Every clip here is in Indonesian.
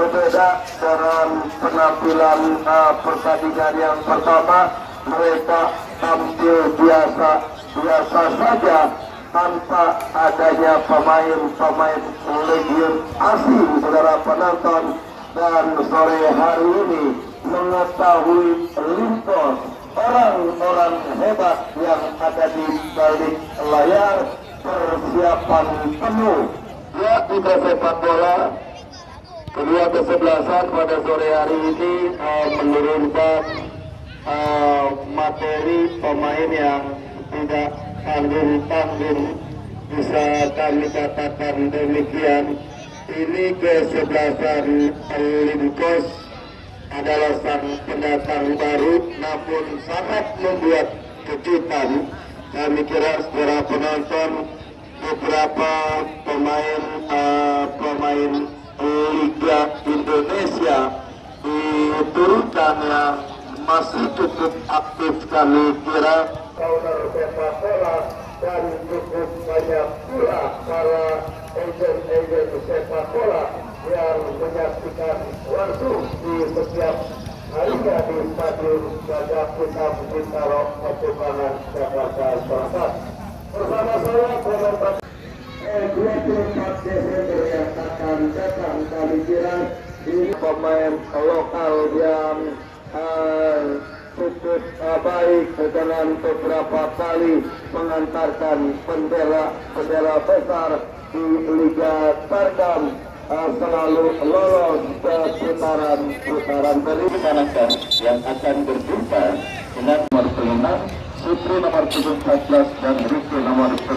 berbeda dengan penampilan pertandingan yang pertama. Mereka tampil biasa saja tanpa adanya pemain legion asing, saudara penonton. Dan sore hari ini mengetahui Limpos, orang-orang hebat yang ada di balik layar, persiapan penuh ya kita sepak bola. Kedua kesebelasan pada sore hari ini menurunkan materi pemain yang tidak tanggung-tanggung, bisa kami katakan demikian. Ini kesebelasan Limpos adalah sang pendatang baru, namun sangat membuat kejutan. Kami kira secara penonton beberapa pemain Liga Indonesia diturunkan yang masih cukup aktif. Kami kira owner sepak bola dan cukup banyak pula para agent sepak bola yang menyaksikan langsung di setiap harinya di Stadion Gajah Putra Bintaro, Petukangan, Jakarta Selatan. Bersama saya komentar 24 Desember yang akan datang. Kami kira ini pemain lokal yang cukup baik dengan beberapa kali mengantarkan bendera besar di Liga Tarkam, selalu lolos ke putaran berikutnya yang akan berjumpa dengan nomor 6 Putri nomor 14 dan Riki nomor 10.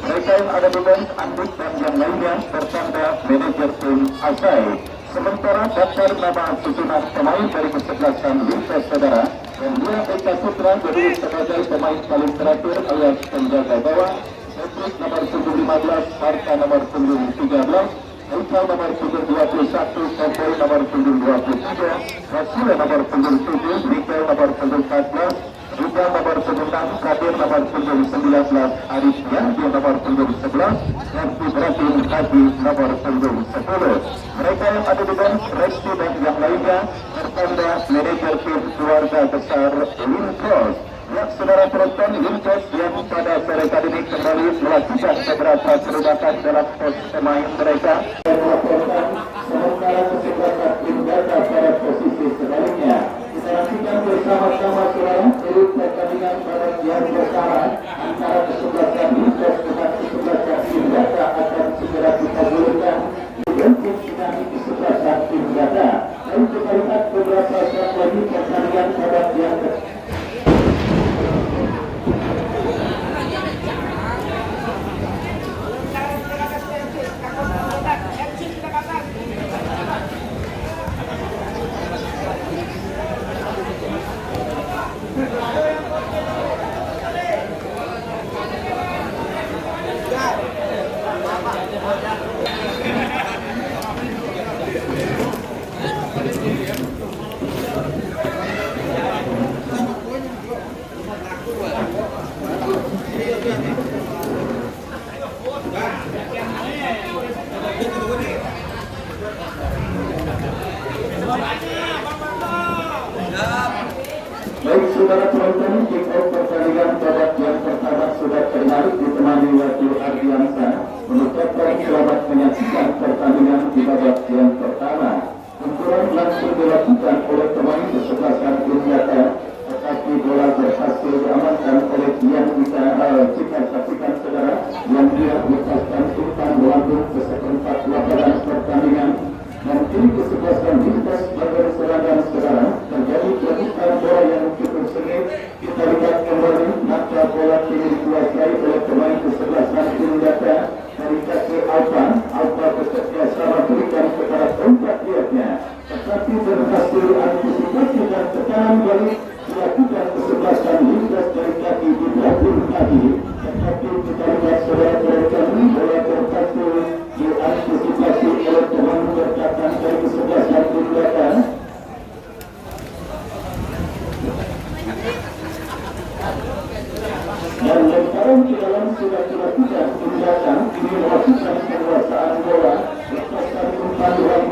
Mereka yang ada di bench, Andik dan yang lainnya bertanda manajer tim Asai. Sementara daftar nama susunan pemain dari kesebelasan Limpos, saudara, dan dia Eka Putra jadi sebagai pemain paling terakhir alias penjaga gawang. Patrick nomor 15, Marta nomor 13, Haikal nomor 21, Komboy nomor 23, Rasila nomor 7, Mikael nomor 14, Rida nomor 9, Kadir nomor 19, Arif Yandi nomor 11, dan Ibrahim Haji nomor 10. Mereka yang ada di bench, Resti dan yang lainnya bertanda manajer tim keluarga besar Limpos. Ya, saudara penonton, Limpos yang pada sore kali ini kembali melakukan beberapa perubahan dalam pos pemain mereka. Dan melaporkan sementara kesebelasan tim data pada posisi sebaliknya. Kita nantikan bersama-sama saudara dari pertandingan pada yang bersama antara kesebelasan Limpos dengan kesebelasan tim data akan segera kita bolehkan untuk dinamik kesebelasan tim data. Dan kita lihat beberapa saat lagi pertandingan pada yang baik saudara penonton, kick off pertandingan babak yang pertama sudah terlalu ditemani Wahyu Ardiansa mengucapkan selamat menyaksikan pertandingan di babak yang pertama. Benturan langsung dilakukan oleh pemain kesebelasan Indonesia, tetapi bola berhasil diamankan oleh yang kita saksikan saudara, yang dia lepaskan umpan melambung ke seperempat lapangan pertandingan. Dan kini kesebelasan Limpos bagian serangan saudara, terjadi perebutan bola yang cukup sengit. Kita lihat kembali, maka bola kini dikuasai oleh pemain kesebelasan Indonesia dari kaki Alpa bekerja sama berikan kepada tempat liatnya, tetapi berhasil antisipasi dan tekanan balik dilakukan kesebelasan Limpos dari kaki Ibrahim Haji. Tetapi kita lihat saudara kami bola berhasil diantisipasi oleh pemain berkatan dari kesebelasan Indonesia. Dan lemparan ke dalam sudah dilakukan tindakan ini melakukan penguasaan bola, lepaskan umpan yang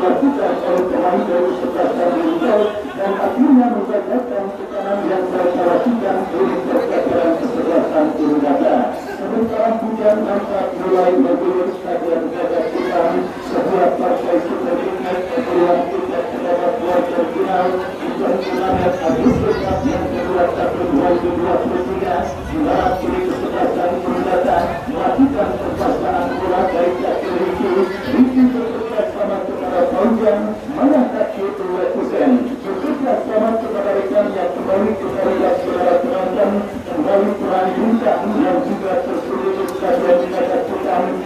dilakukan oleh pemain dari kesebelasan Riau dan akhirnya menjadikan tekanan yang terkalahkan oleh percakapan kesebelasan Urugata. Sementara hujan nampak mulai mengguyur stadion Gajah Putih, sebuah partai superliga peluang tiket terhadap warga final event turnamen Agustus yang kedua tahun 2023 di mana kini kesebelasan Urugata melakukan perpasaan bola dari kaki Ricky bertugas sama kepada Fauzan mengangkat itu Letusen bertugas sama kepada rekan yang kembali kepada saudara penonton kembali melanjutkan yang juga tersulit stadion Gajah Putih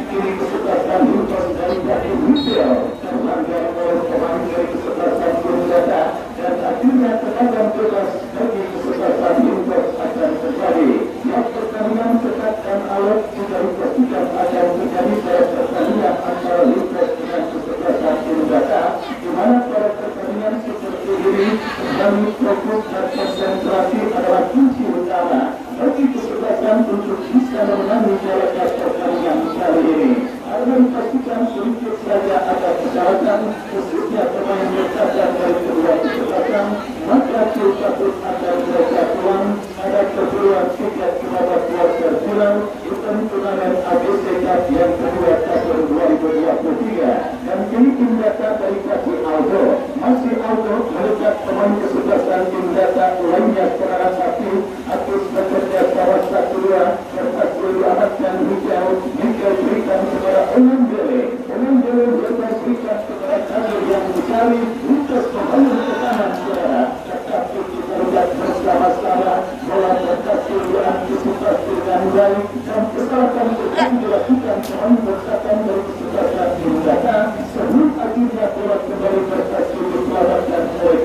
kini kesebelasan Lukas dari kaki Michel terlanggar oleh pemain dari kesebelasan Urugata dan akhirnya tenaga bebas bagi kesebelasan Lukas akan terjadi. Yang pertandingan ketat dan alot juga dipastikan akan terjadi pada pertandingan antara Lukas dengan kesebelasan Urugata di mana pada pertandingan seperti ini kami fokus dan konsentrasi adalah kunci utama bagi kesebelasan untuk bisa memenangi jalannya pertandingan kali ini. Karena dipastikan sedikit saja ada kesalahan khususnya pemain bercacat dari kedua kesebelasan maka patut akan mereka peluang ada keperluan tiket kepada kuarter final event turnamen AGC Cup yang kedua tahun 2023 dan kini tim data dari kaki Aldo masih Aldo melekat pemain kesebelasan tim data lainnya serangan satu atas bekerja sama satu dua berhasil diamankan Michael berikan kepada Onandele berhasil berikan kepada Kadir yang mencari Lukas pemain pertahanan saudara tetapi kita lihat bersama-sama bola berhasil diantisipasi dengan baik dan kesalahan yang dilakukan pemain bersakan dari kesebelasan tim data sebelum akhirnya bola kembali berhasil diselamatkan oleh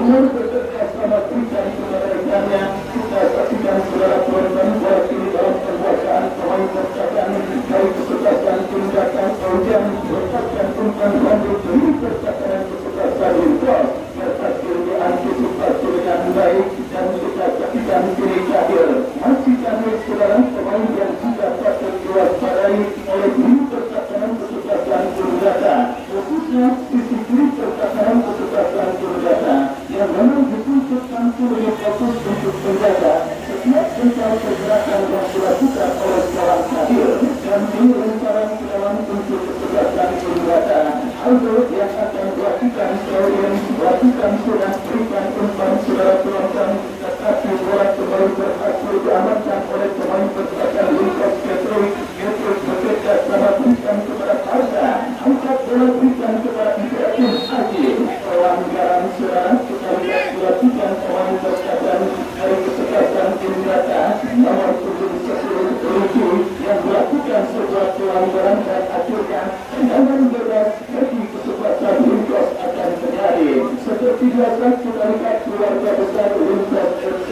Umar bekerja sama berikan kepada rekannya kita saksikan saudara penonton bola kini dalam penguasaan pemain bersakan dari kesebelasan tim data Fauzan bersakan umpan lanjut dari persakan kesebelasan Lukas berhasil diantisipasi dengan baik dan kita saksikan kini Kadir masih kami saudara pemain yang juga patut diwaspadai oleh tim persakan kesebelasan Urugata khususnya sisi kiri persakan kesebelasan Urugata yang memang dituntut mampu lebih fokus untuk menjaga setiap bentuk pergerakan yang dilakukan oleh seorang Kadir dan ini rencana dalam untuk kesebelasan Urugata Aldo yang akan dilakukan selain dilakukan sudah berikan umpan saudara penonton tetapi bola kembali berhasil diamankan oleh pemain persakan Lukas Petrovic bekerja sama berikan kepada Arda angkat bola berikan kepada Ibrahim Haji pelanggaran saudara kita lihat dilakukan pemain persakan dari kesebelasan tim data nomor 7 yang melakukan sebuah pelanggaran dan akhirnya tendangan bebas bagi kesebelasan Lukas akan terjadi seperti biasa kita lihat keluarga besar Lukas FC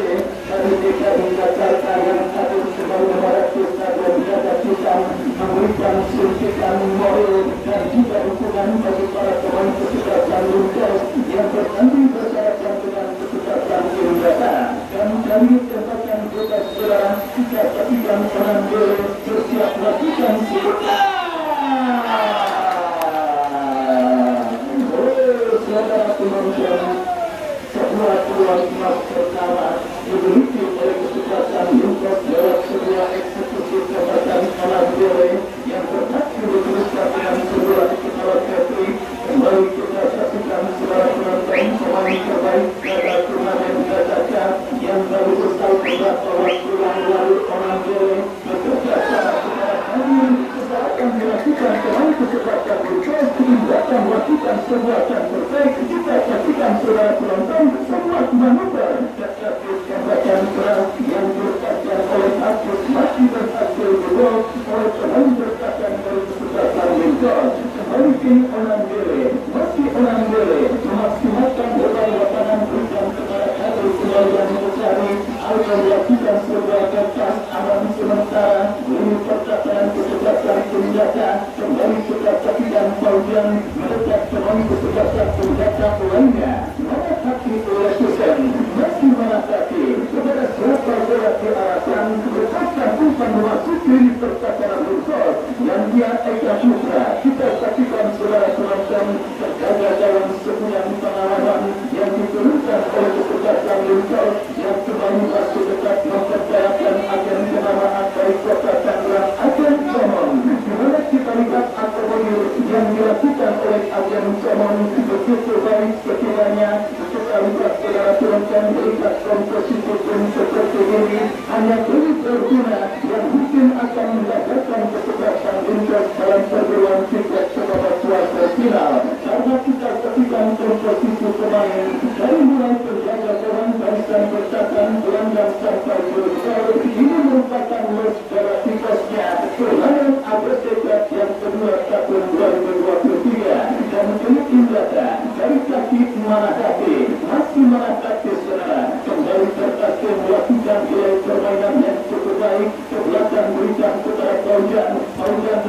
dari DKI Jakarta yang hadir kembali memadati stadion Gajah Putih memberikan suntikan moral dan juga dukungan bagi para pemain kesebelasan Lukas yang bertanding bersama dengan kesebelasan tim data dan dari tembakan bebas saudara kita saksikan Onandele bersiap melakukan saudara penonton sebuah peluang emas pertama dimiliki oleh kesebelasan Lukas lewat sebuah eksekusi tembakan Onandele yang berhasil diteruskan dengan sebuah kepala kaki kembali kita saksikan saudara penonton pemain terbaik pada turnamen Gajah Cup yang baru selesai beberapa waktu yang lalu Onandele bekerja sama kepada kami akan dilakukan pemain kesebelasan Lukas akan melakukan sebuah yang terbaik kita saksikan saudara penonton sebuah manuver tetapi tembakan keras yang dilepaskan oleh Agus masih berhasil diblok oleh pemain bersakan dari kesebelasan Lukas kembali kini Onandele masih Onandele memaksimalkan beban lapangan berikan kepada Kadir kembali yang mencari akan dilakukan sebuah kertas aman sementara ini percakapan kesebelasan tim data kembali kita saksikan Fauzan melekat pemain kesebelasan tim data lainnya mengatasi oleh Susan masih mengatasi kepada siapa bola diarahkan berkaskan umpan memasuki percakapan Lukas yang dia Eka Putra kita saksikan saudara penonton Jam terjaga dalam sebuah pengawalan yang diturunkan oleh kesebelasan Lincoln yang kembali masuk dekat mempercayakan agen kenamaan dari kota Tangerang, agen Somon. Di mana kita lihat akomodir yang dilakukan oleh agen Somon begitu baik sekiranya kita lihat saudara turunkan melihat komposisi pun seperti ini hanya beri berguna yang mungkin akan mendapatkan kesebelasan Lincoln dalam perguruan tiket sebabak kuarter final. Karena kita ketika komposisi pemain dari mulai terjaga kawan barisan bertahan gelandang sampai bergol ini merupakan los grafikosnya turnamen ABCK yang kedua tahun 2023 dan menunjukkan data dari kaki mana kaki masih mana kaki saudara kembali terkasih melakukan gaya permainan yang cukup baik ke belakang berikan kepada Paujan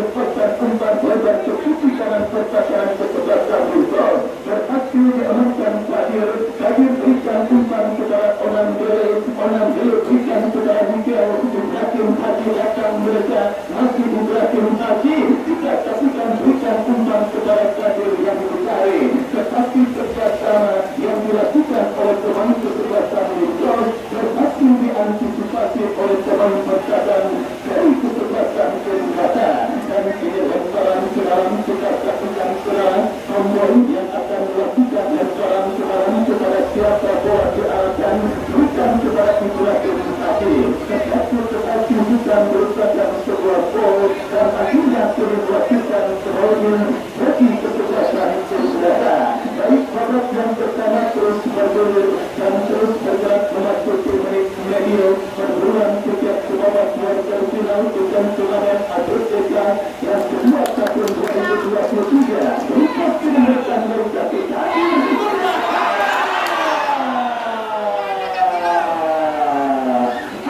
lepaskan umpan lebar ke sisi kanan pertahanan kesebelasan Lincoln berhasil diamankan Kadir berikan umpan kepada Onam Dele berikan kepada Miguel Ibrahim Haji datang mereka masih Ibrahim Haji tidak saksikan berikan umpan kepada Kadir yang dicari tetapi kerjasama yang dilakukan oleh pemain kesebelasan Lincoln berhasil diantisipasi oleh pemain pertahanan dari kesebelasan Kendata dan ini lemparan ke dalam kita saksikan serangan pemain yang akan melakukan lemparan ke dalam kepada siapa bola diarahkan bukan kepada Ibrahim Haji tetapi bukan merupakan sebuah gol dan akhirnya dilakukan kemudian bagi kesebelasan Kendata. Baik babak yang pertama terus bergulir dan terus bergerak memasuki menit medio perburuan tiket ke babak kuarter final dengan turnamen ABCK yang kedua tahun 2023. Untuk menentukan dari kaki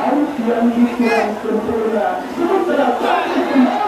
harus yang dikurang sempurna sementara kaki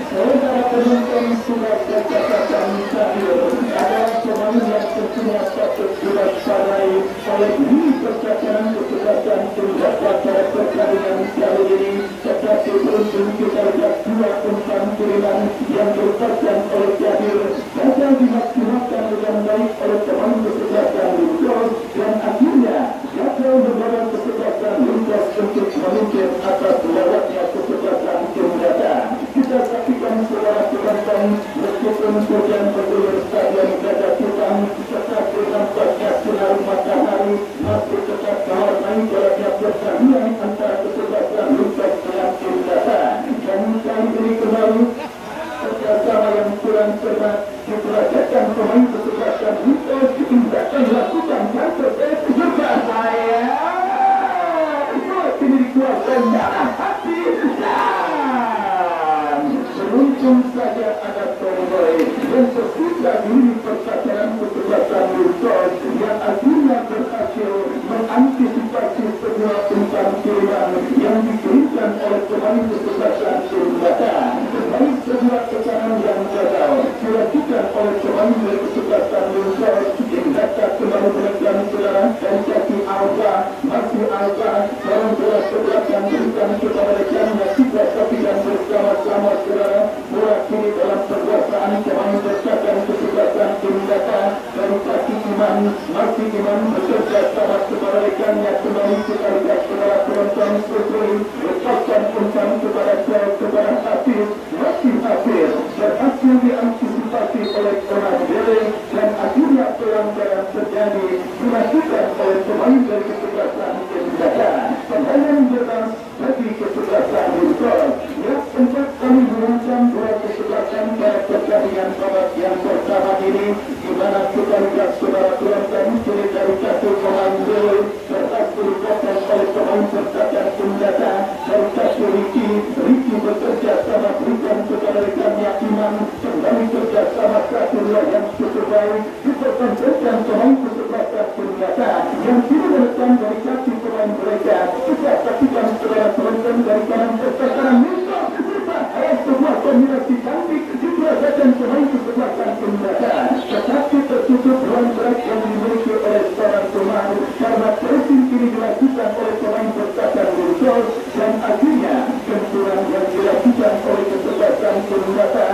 saudara penonton sudah katakan terakhir adalah pemain yang tentunya patut diwaspadai oleh ini percakapan kesebelasan Kendata pada pertandingan kali ini tetapi beruntung kita lihat dua umpan kiriman yang dilepaskan oleh Kadir gagal dimaksimalkan dengan baik oleh pemain kesebelasan Lincoln dan akhirnya gagal membawa kesebelasan Lincoln untuk memimpin atas lewatnya kesebelasan Kendata. Kita saksikan saudara penonton meskipun hujan berguyur stadion Gajah Putang tetapi nampaknya sinar matahari masih tetap mewarnai jalannya pertandingan antara kesebelasan Lincoln dengan Kendata dan kali ini kembali kerjasama yang kurang cermat diperagakan pemain kesebelasan Lincoln tindakan lakukan counter juga saya ini dikuasai hati beruntung saja ada Tomboy yang sesudah diri percakapan kesebelasan Lincoln yang akhirnya berhasil mengantisipasi semua umpan kiriman yang dikirimkan oleh pemain kesebelasan Kendata. Baik sebuah tekanan yang gagal dilakukan oleh pemain dari kesebelasan Lincoln Kendata kembali menekan saudara dan kaki Alba masih Alba dalam bola sebelah yang berikan kepada rekannya tidak tapi yang bersama-sama saudara bola kini dalam perkuasaan pemain bersakan kesebelasan Kendata dari kaki Iman masih Iman bekerja sama kepada rekannya kembali kita lihat saudara penonton Sutri lepaskan umpan kepada Hafiz masih Hafiz berhasil diantisipasi oleh Onam Dele dan akhirnya pelanggaran terjadi dilakukan oleh pemain dari kesebelasan Kendata. Permainan bebas bagi kesebelasan Lincoln yang sempat kami merancang dua kesebelasan pada pertandingan babak yang pertama ini di mana kita lihat saudara penonton kiri dari kaki pemain Dele berhasil dipotong oleh pemain pertahanan Kendata dari kaki Ricky bekerja sama berikan kepada rekannya Iman kembali kerja sama kedua yang cukup baik dipertontonkan pemain kesebelasan Kendata yang kini menekan dari kaki pemain mereka kita saksikan saudara penonton dari kanan pertahanan Lincoln sebuah kombinasi cantik diperasakan pemain kesebelasan Kendata tetapi tertutup ruang gerak yang dimiliki oleh seorang pemain karena pressing kini dilakukan oleh pemain pertahanan Lincoln dan akhirnya benturan yang dilakukan oleh kesebelasan Kendata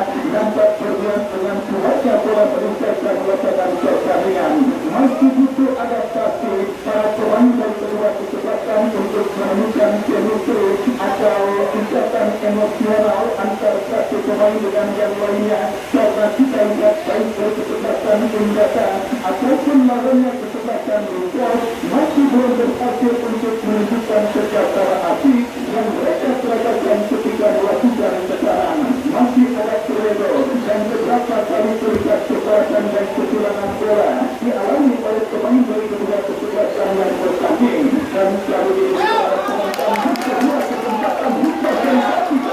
nampak berbuat dengan kuatnya bola meningkatkan wacana pertandingan. Masih butuh adaptasi para pemain dari kedua kesempatan untuk menemukan chemistry atau ikatan emosional antara satu pemain dengan yang lainnya. Karena kita lihat baik dari kesempatan tindakan ataupun lawannya kesempatan rumput masih belum berhasil untuk menunjukkan secara api yang mereka seragakan ketika melakukan sekarang. Masih ada Toledo dan beberapa kali terikat kesalahan dan kecurangan bola dialami oleh pemain dari kedua kesempatan yang bertanding dan selalu dilakukan penonton kedua kesempatan bukan dan kaki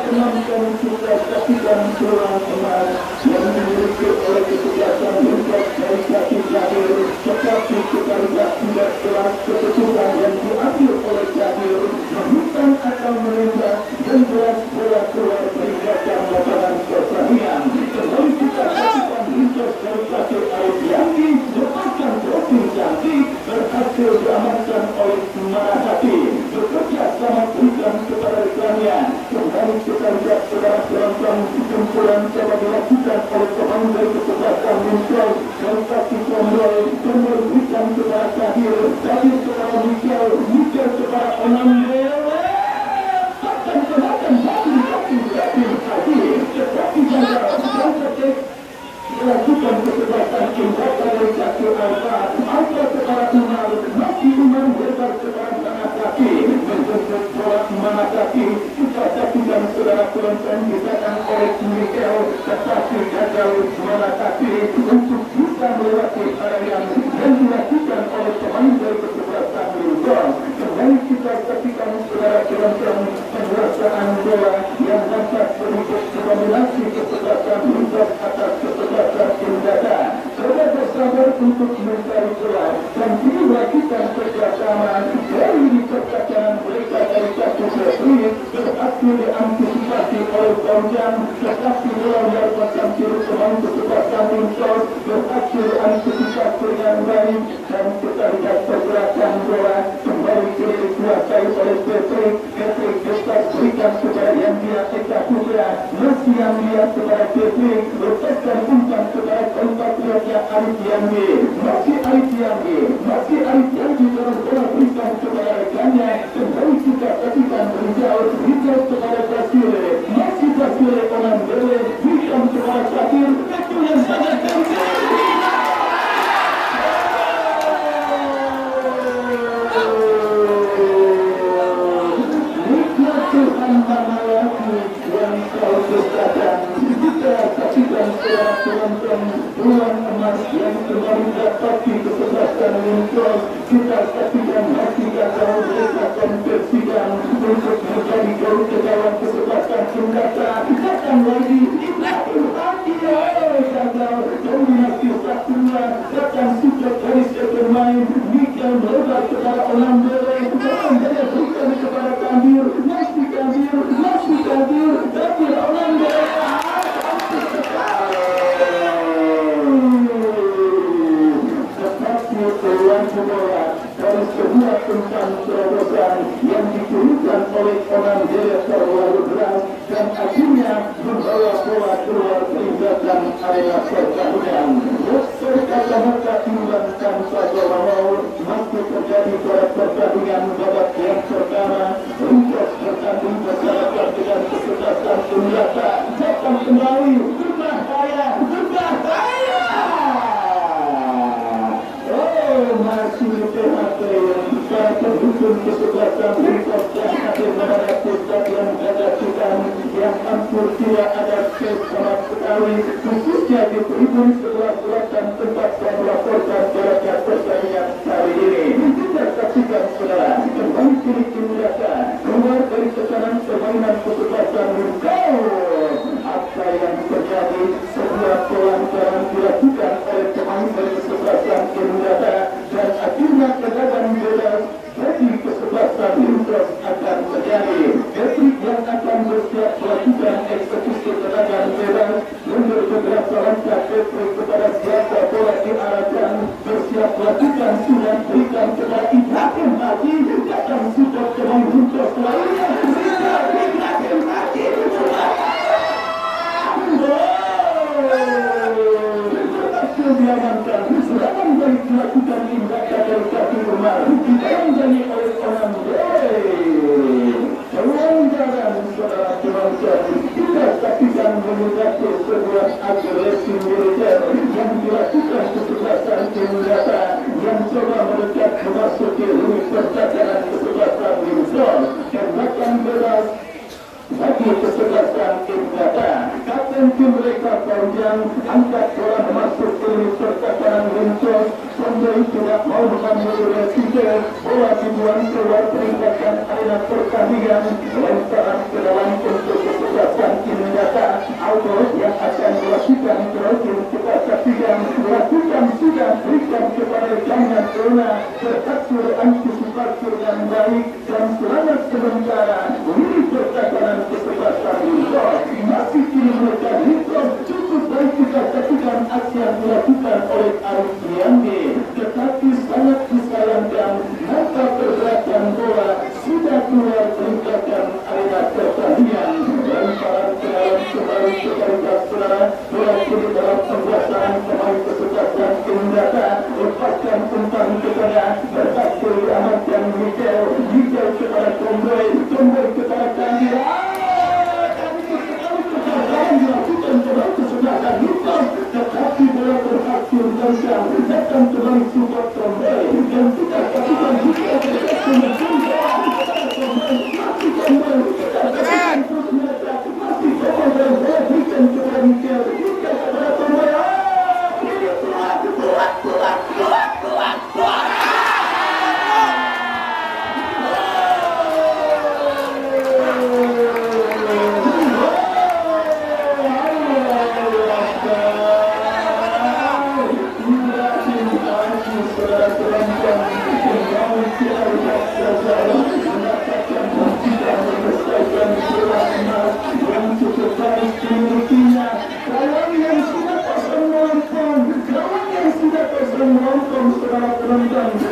penonton sudah saksikan seorang emas yang dimiliki oleh kesempatan untuk dari kaki Jabir, tetapi kita lihat tidak jelas keputusan yang diambil oleh Jabir bukan akan menembak dan jelas bola keluar dari gajah lapangan pertandingan. Kembali kita saksikan Lintos dari kaki Arif Yandi lepaskan profil cantik berhasil diamankan oleh Marahati bekerja sama berikan kepada rekannya. Kembali kita lihat saudara penonton kumpulan coba dilakukan oleh pemain dari kesempatan Lintos dari kaki Komroy dan memberikan kepada Kadir kepada Mikel kepada Onambe akan kenakan kaki tetapi gagal dan ketik melakukan kesempatan tindakan dari kaki Alfa kepada Umar masih Umar lebar kepada Manakaki menjemput bola Manakaki kita saksikan saudara penonton diserang oleh Mikel tetapi gagal Manakaki untuk bisa melewati area yang dilakukan oleh pemain dari kesempatan Lintos. Kembali kita saksikan saudara penonton penguasaan bola yang dapat berikut dominasi kesempatan Lintos atas kesempatan tindakan. Coba bersabar untuk mencari bola dan dilakukan kerjasama dari di percakapan mereka dari satu seri berhasil diantisipasi oleh Baujan tetapi bola mendapatkan kiri pemain kesempatan Lintos berhasil diantisipasi dengan baik dan kita lihat pergerakan bola kembali dikuasai oleh Patrick Gestas berikan kepada yang dia Eka Putra masih yang dia kepada Patrick lepaskan umpan kepada kompatriotnya Arif Yandi masih Arif Yandi dalam bola berikan kepada rekannya kembali kita saksikan menjauh Lintos kepada Basile masih Basile Onambele berikan kepada Kadir itu yang sangat penting. Yang kau ciptakan kita saksikan seorang penonton ruang emas yang kembali dapati kesempatan Lintos kita saksikan masih gagal mereka konversikan untuk menjadi gol ke dalam kesempatan tindakan datang lagi Ibrahim Adil gagal dominasi satunya datang sudut dari pemain Mikel melebar kepada Onambele Onambele berikan kepada Kadir masih Kadir tapi Onambele tetapi peluang bola dari sebuah umpan terobosan yang diberikan oleh Onambele terlalu berat dan akhirnya membawa bola keluar meninggalkan area pertandingan. Kata-kata imbang tanpa jawab masih terjadi pada pertandingan babak yang pertama. Lintos bertanding bersama dengan kesempatan Unggata datang kembali berbahaya. Masih PHP para pendukung kesempatan Lintos dan akhir menghadapi stadion Gajah yang hampir tidak ada space sama sekali khususnya di tribun sebelah selatan tempat yang melaporkan jalannya pertandingan hari ini. Kita saksikan saudara kembali kini tindakan keluar dari tekanan permainan kesempatan Lintos. Apa yang terjadi sebuah pelanggaran dilakukan oleh pemain dari kesempatan Lintos dan akhirnya kedatangan bebas bagi kesempatan Lintos akan terjadi. Patrick yang akan bersiap melakukan eksekusi tendangan bebas mundur beberapa langkah Patrick kepada siapa bola Lintas lakukan sudah berikan kepada Ibrahim Haji, datang support dengan Lintas lainnya, Ibrahim Haji. Diamankan, serangan baik dilakukan tindakan dari kaki Umar, ditangani oleh orang pelanggaran saudara penonton, tidak saksikan menggunakan sebuah agresi militer yang dilakukan kesebelasan senjata yang coba mendekat memasuki rumit perdagangan kesebelasan Windsor dan beras bagi kesebelasan senjata. Kapten tim mereka panjang angkat bola masuk ke perdagangan Windsor. Pembeli tidak mau mengambil resiko, bola dibuang keluar peringkatan arena pertandingan, lemparan ke dalam untuk kesebelasan senjata. Auto yang akan dilakukan terus kita saksikan, lakukan sudah berikan kepada jangan zona teratur antisipasi yang baik dan selamat sementara. Ini perdagangan kesebelasan Windsor masih kini mereka hitung cukup baik kita saksikan aksi yang dilakukan oleh Arif Riyandi, tetapi sangat disayangkan maka pergerakan bola sudah keluar peringkatan arena pertandingan. Lemparan ke dalam kembali ke garis saudara, bola kini dalam penguasaan pemain kesebelasan senjata, lepaskan umpan kepada berhasil diamankan Miguel kepada Tomboy kepada Kandia. Dilakukan kembali kesebelasan Windsor, tetapi bola berhasil datang kembali support Tomboy dan kita saksikan juga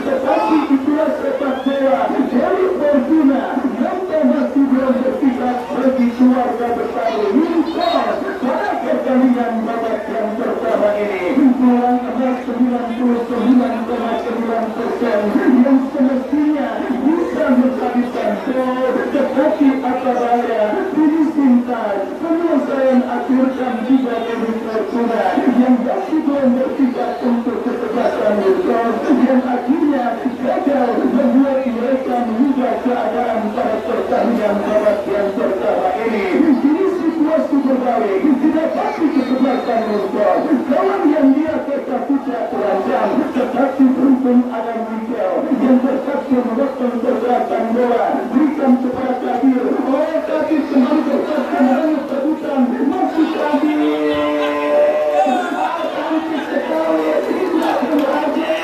tetapi itulah sepak bola. Dari Fortuna yang masih belum berpihak bagi keluarga besar Windsor pada pertandingan babak yang pertama ini. Kurang emas 99,9% yang semestinya bisa menghabiskan gol, tetapi apa daya finishing touch penyelesaian akhirkan juga dari Fortuna yang masih belum berpihak untuk kesebelasan Windsor yang akhirnya gagal membuat mereka mengubah keadaan pada pertandingan babak yang pertama ini. Kini situasi berbalik, tidak pasti kesebelasan Windsor. Kawan yang dia tetap tidak terancam, tetapi beruntung ada Miguel yang berhasil memotong pergerakan bola, berikan kepada Kadir. Oh, Kadir kembali berhasil menarik kedudukan, masih Kadir. Cantik sekali, tidak berhasil.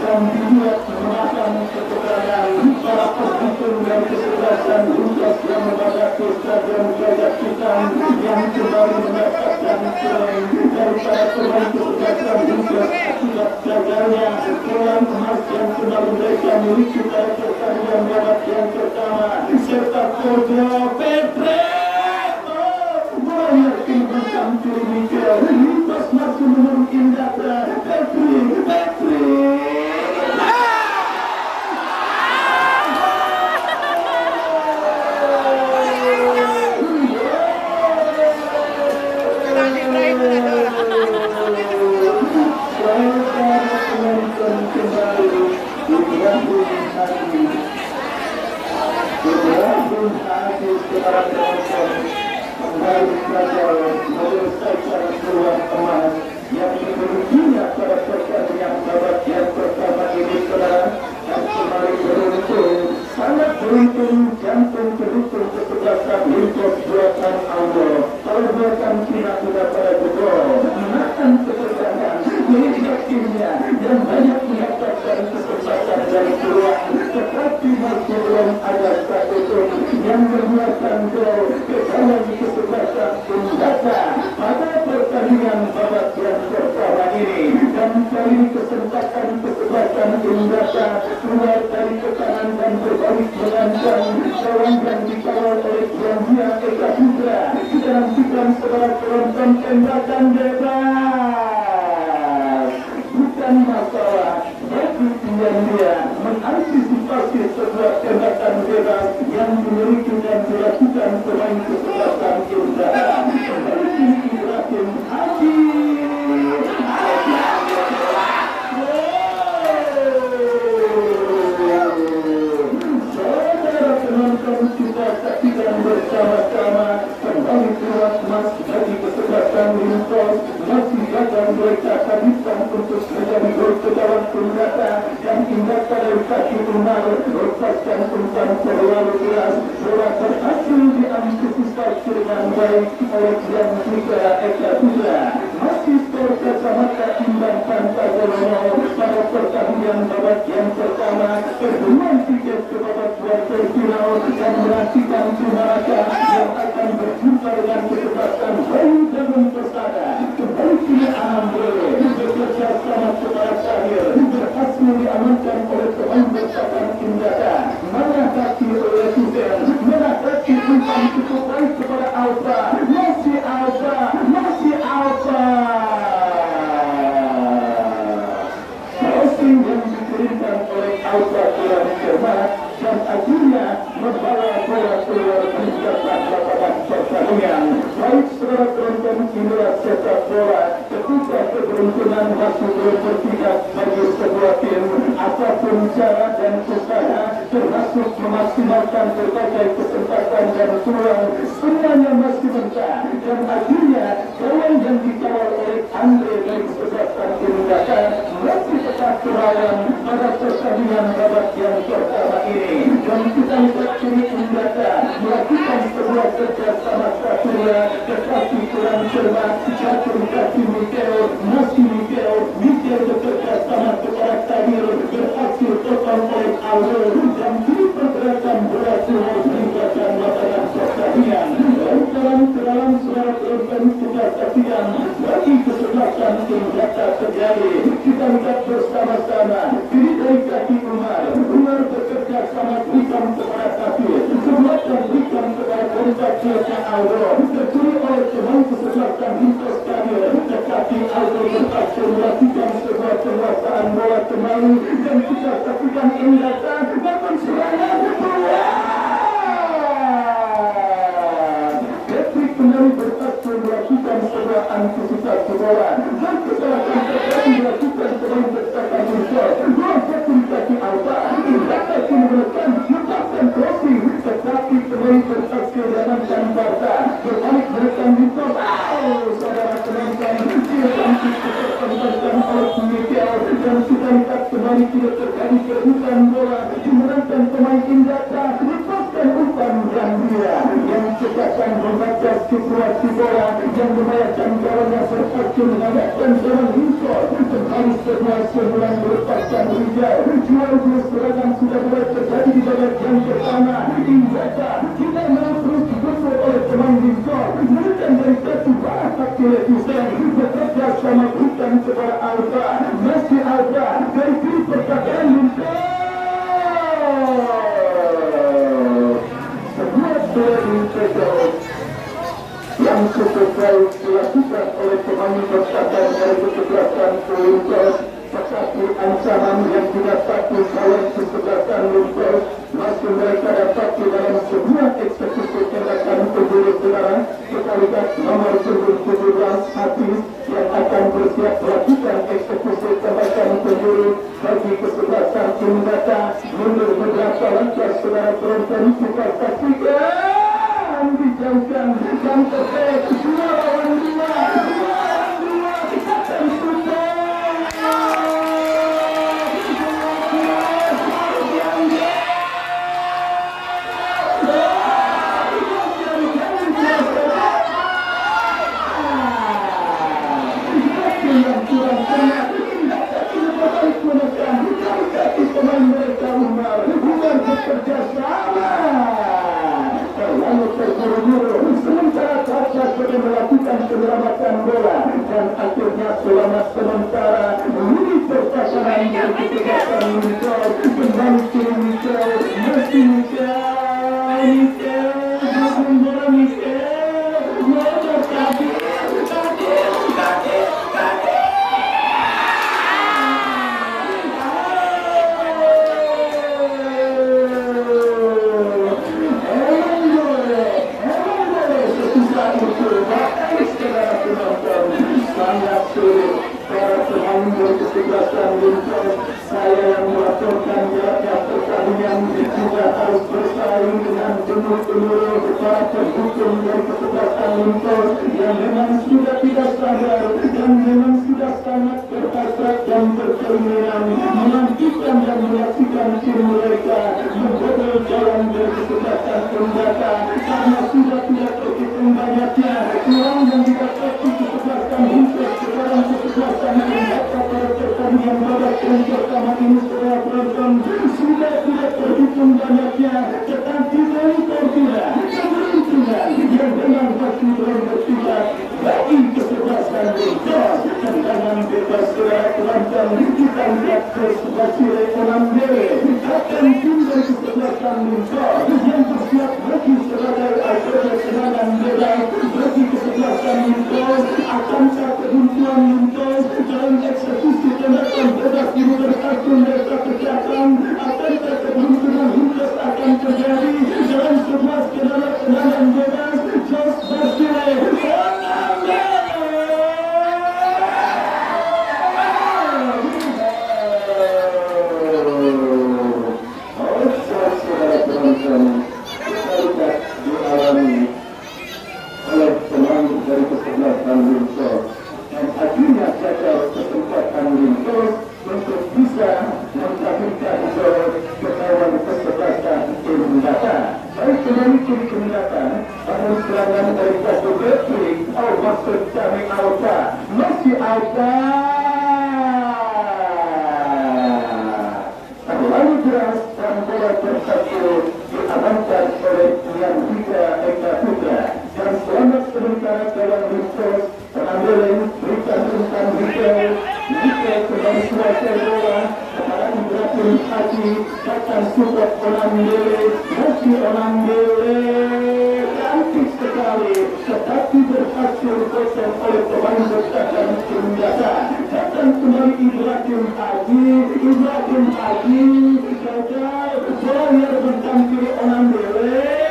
Dan dibuat menahan ketegangan para pendukung dan kesebelasan Windsor yang memadati Stadion Gajah Hitam yang kembali mendapatkan poin daripada pemain kesebelasan Windsor akibat gagalnya poin emas yang kembali mereka miliki pada pertandingan babak yang pertama serta Kodo Petre. Banyak timbukan kiri Miguel, Lintas masih menurut Indra Petri. Yang dimilikinya pada pertandingan babak yang pertama ini saudara, dan kembali beruntung, sangat beruntung jantung pendukung kesebelasan Windsor buatan Allah. Kalau buatan Cina sudah pada jebol, menahan ketegangan, ini timnya yang banyak mendapatkan kesempatan Indata keluar dari tekanan dan berbalik mengancam gawang yang dikawal oleh Janjia Eka Putra di dalam sikap sebagai penonton tembakan bebas. Bukan masalah bagi dia mengantisipasi sebuah tembakan bebas yang dimiliki dan dilakukan pemain kesebelasan Indra. Ibrahim Haji. Saudara penonton, kita saksikan bersama-sama kembali keluar emas bagi kesebelasan Lintos. Masih gagal mereka habiskan untuk menjadi gol ke gawang Indra dan Indra dari kaki Umar lepaskan umpan terlalu keras. Bola berhasil diantisipasi dengan baik oleh Janjia Eka Putra. Masih skor kacamata imbang tanpa gol pada pertandingan babak yang pertama. Kedua tiket ke babak kuarter final dan menantikan Sumaraka yang akan berjumpa dengan kesebelasan Bayu Dagun Persada. Kembali kini Andre bekerja sama kepada Syahir berhasil diamankan oleh pemain berpapan Indra. Mana kaki oleh Tuzen, mana kaki umpan cukup baik kepada Alfa. Masih Alfa. Crossing yang dikirimkan oleh Alfa kurang cermat dan akhirnya membawa bola keluar di depan lapangan pertandingan. Baik saudara penonton inilah sepak bola ketika keberuntungan masih belum berpihak bagi sebuah tim. Apapun cara dan usaha termasuk memaksimalkan berbagai kesempatan dan peluang semuanya masih mentah dan akhirnya gawang yang dikawal oleh Andre dari kesebelasan Indra masih tetap terlawan pada pertandingan babak yang pertama ini. Dan kita lihat kini Indra melakukan sebuah kerja sama satunya tetapi kurang cermat. Jatuh kaki Mikeo, masih Mikeo bekerja sama kepada Tahir berhasil total oleh Aldo dan kini pergerakan bola keluar meninggalkan lapangan pertandingan. Dalam suara penonton kita saksikan bagi kesebelasan Indra terjadi. Kita lihat bersama-sama kini dari kaki Umar bekerja sama berikan kepada Tahir kemudian berikan kepada kontaknya Aldo tercuri oleh pemain kesebelasan Lintos Tahir tetapi Aldo berhasil melakukan sebuah penguasaan bola kembali dan kita saksikan Indra namun serangan Patrick kembali berhasil melakukan sebuah antisipasi bola dan kesalahan terjadi dilakukan pemain berpapan Lintos. Bola jatuh kaki Alfa. Indra menekan lepaskan crossing tetapi pemain berhasil diamankan Barta berbalik menekan Lintos. Saudara penonton tidak tampak terpantulkan oleh Mikeo dan kita lihat kembali tidak terjadi kerutan bola dimenangkan pemain Indra lepaskan umpan Janjia yang cekatan membaca situasi bola yang membayarkan gawangnya berhasil mengalahkan gawang Lintos. Kembali sebuah sebulan melepaskan hijau. Jual dua serangan sudah mulai terjadi di babak yang pertama. Indra kita mau terus digusur oleh pemain Lintos. Menekan dari satu balas kaki Tuzen bekerja sama bukan kepada Alfa. Masih Alfa dari kiri pertahanan Lintos. Sebuah bola yang cukup baik dilakukan oleh pemain bertahan dari kesebelasan Lintos. Tetapi ancaman yang didapati oleh kesebelasan Lintos masih mereka dapati dalam sebuah eksekusi tembakan penjuru sekarang. Kita lihat nomor 17 Hafiz yang akan bersiap melakukan eksekusi tembakan penjuru bagi kesebelasan Indra. Mundur beberapa langkah saudara penonton kita saksikan dijauhkan dan terbaik 2-2 dan sudah pemain mereka Umar bekerja sama terlalu terburu-buru sementara Tasha sudah melakukan penyelamatan bola dan akhirnya selamat sementara ini pertahanan pertahanan dari ketegasan Mikel kembali ke Mikel, masih Mikel bola Mikel bola kaki sangat sulit para pemain berkesebelasan Lincoln. Saya yang melaporkan jalannya pertandingan juga harus bersaing dengan penur-penur para pendukung dari kesebelasan Lincoln yang memang sudah tidak sabar dan memang sudah sangat berhasrat dan berkeinginan menantikan dan menyaksikan tim mereka membobol jalan dari kesebelasan pendata karena sudah tidak terhitung banyaknya uang yang didapati kesebelasan Lincoln sekarang kesebelasan pendata pada pertandingan babak yang pertama ini setelah penonton sudah tidak terhitung banyaknya, tetapi dari Portugal keberuntungan yang memang masih belum bertindak bagi kesebelasan Lincoln. Tendangan bebas secara penonton kita lihat ke sebelah kiri Onambele akan tim dari kesebelasan Lincoln yang bersiap bagi sebagai agenda serangan bebas bagi kesebelasan Lincoln. Akankah kebuntuan Lincoln dalam eksekusi tembakan bebas ini berhasil mereka pecahkan? Akankah kebuntuan Lincoln akan terjadi dalam sebuah skenario serangan bebas? Jos Basile oleh pemain dari kesebelasan Lincoln dan akhirnya saja kesempatan Lincoln untuk bisa mencapai kekalahan kesebelasan Indata. Baik kembali ke Indata, namun serangan dari satu Patrick, maksud kami Alta, masih Alta. Terlalu keras dan bola tersatu diamankan oleh yang tiga Eka Putra. Dan selamat sementara dalam Lincoln pengambilan berikan tentang Mikel kembali kuasai bola kepada Ibrahim Haji datang support Onambele masih Onambele cantik sekali tetapi berhasil kosong oleh pemain bertahan Indata. Datang kembali Ibrahim Haji gagal bola yang bentang kiri Onambele.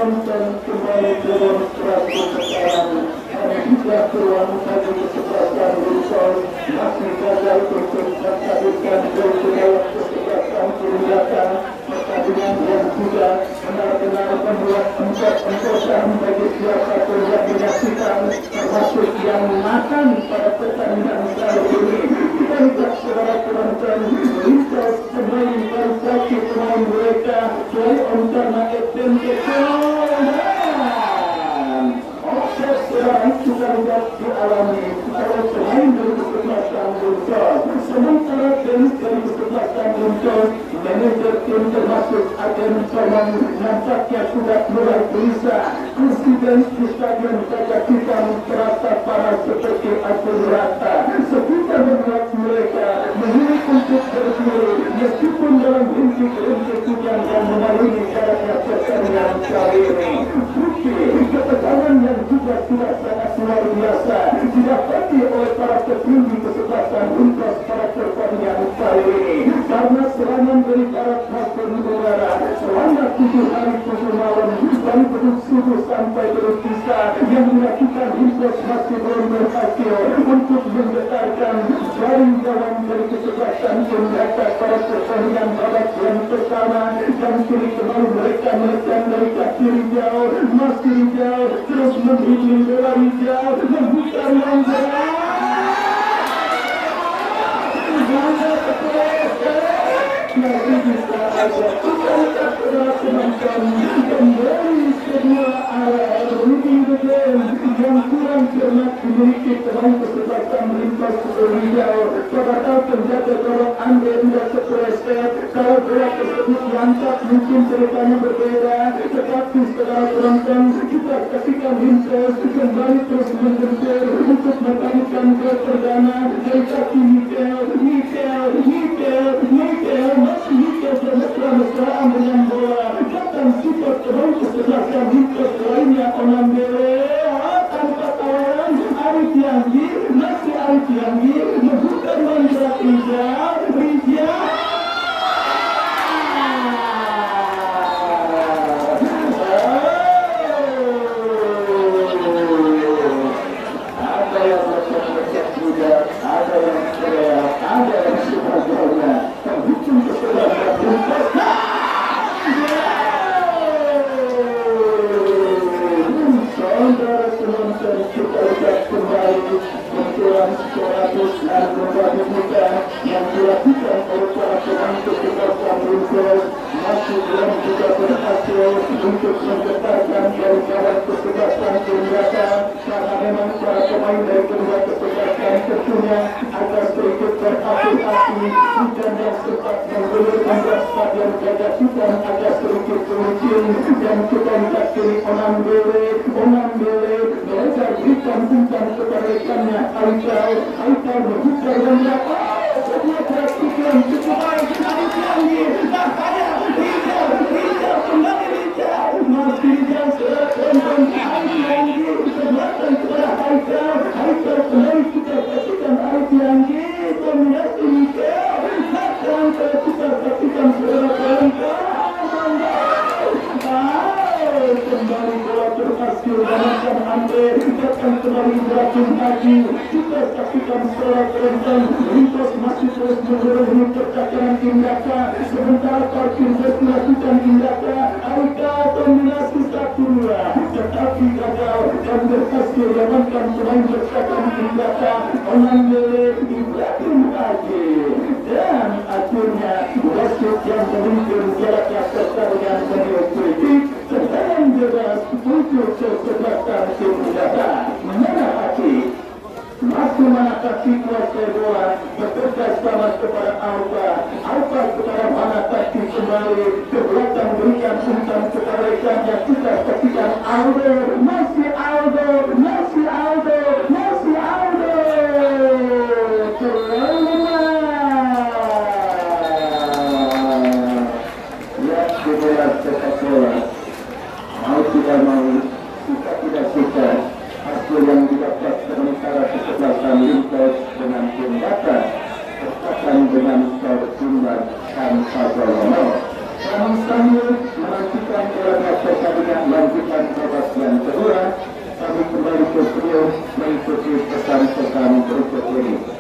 Kembali demonstrasi sekarang hanya juga peluang bagi kesebelasan Lincoln masih gagal untuk mencatatkan gol ke dalam kesebelasan Indata. Pertandingan yang juga benar-benar membuat empot-empotan bagi siapa pun yang menyaksikan termasuk yang makan pada pertandingan kali ini. Kita lihat saudara penonton Lincoln pemain dan kaki pemain mereka dari Ontana FMK offset sekarang kita lihat dialami oleh pemain dari kesebelasan Lincoln. Sementara dari kesebelasan Lincoln manajer tim termasuk agen Salman nampaknya sudah mulai gelisah. Presiden di stadion Gajah Hitam terasa panas seperti api rata. Sekitar membuat mereka memilih untuk berdiri meskipun dalam rintik-rintik hujan yang mengalami jalannya pertandingan kali ini. Bukti ketegangan yang juga tidak sangat luar biasa didapati oleh para petinggi kesebelasan Lincoln pada pertandingan kali ini karena serangan dari barat maupun utara selama 7 hari 7 malam dari beduk subuh sampai beduk bisa yang dilakukan Lincoln masih belum berhasil untuk menggetarkan jaring gawang dari kesebelasan Indata pada pertandingan babak yang pertama dan kini kembali mereka menekan dari kaki Rijal masih Rijal terus menghitung bola Rijal membuka ruang gerak masih bisa ada kita penonton kembali kedua arah Rudy the Game yang kurang cermat dimiliki pemain kesebelasan melintas hijau. Coba penjaga gawang Andre tidak sepreset. Kalau bola tersebut diangkat mungkin ceritanya berbeda. Tetapi setelah penonton kita saksikan lintas kembali terus menggempur untuk mengajukan gol perdana dari kaki Mikel masih Mikel mesra-mesraan dengan bola. Datang support pemain kesebelasan lintas lainnya Onambele tanpa tawaran. Arif Yanggi membuka ruang gerak Rija. Ada yang bercek juga, ada yang teriak, ada yang suka golnya. Terhitung kesebelasan lintas. Saudara penonton, kita lihat kembali benturan sporadis dan membagikan yang dilakukan oleh para pemain kesebelasan lintas masih belum juga berhasil untuk menggetarkan dari kawan kesebelasan Indonesia, karena memang para pemain dari kedua kesebelasan tentunya agak sedikit berhati-hati. Hujan yang sempat mengguyur membuat stadion Gajah Sudan agak sedikit licin, dan kita lihat kiri Onambele belajar berikan umpan kepada rekannya Aikau membuka dan sebuah perhatian cukup baik. Rijal kembali masih Rijal tonton kesebelasan kepada Aikau kembali kita saksikan Arif Yanggi dominasi Mikel datang kita saksikan saudara kembali bola berhasil dan Andre datang kembali beracun lagi. Kita saksikan setelah penonton lintas masih terus mengurangi percakapan Indaka. Sementara parkir dilakukan Indaka. Aika dominasi 1-2 tetapi gagal dan berhasil diamankan pemain percakapan Indaka. Onambele Ibrahim Haji dan akhirnya wasit yang memimpin jaraknya pertandingan menilai kritik sedang bebas untuk kesebelasan Indaka. Mana hati masih menatasi kuasai bola, bekerja sama kepada Alfa kepada mana tadi kembali ke belakang berikan umpan kepada rekannya. Kita saksikan Aldo terlalu lihat di bola sepak bola, mau tidak mau, suka tidak suka, hasil yang didapat sementara kesebelasan lintas dengan Indaka berkaitan dengan Sumbar tanpa gol. Kami sambil menantikan jalannya pertandingan lanjutan babak yang kedua. Kami kembali ke studio mengikuti pesan-pesan berikut ini.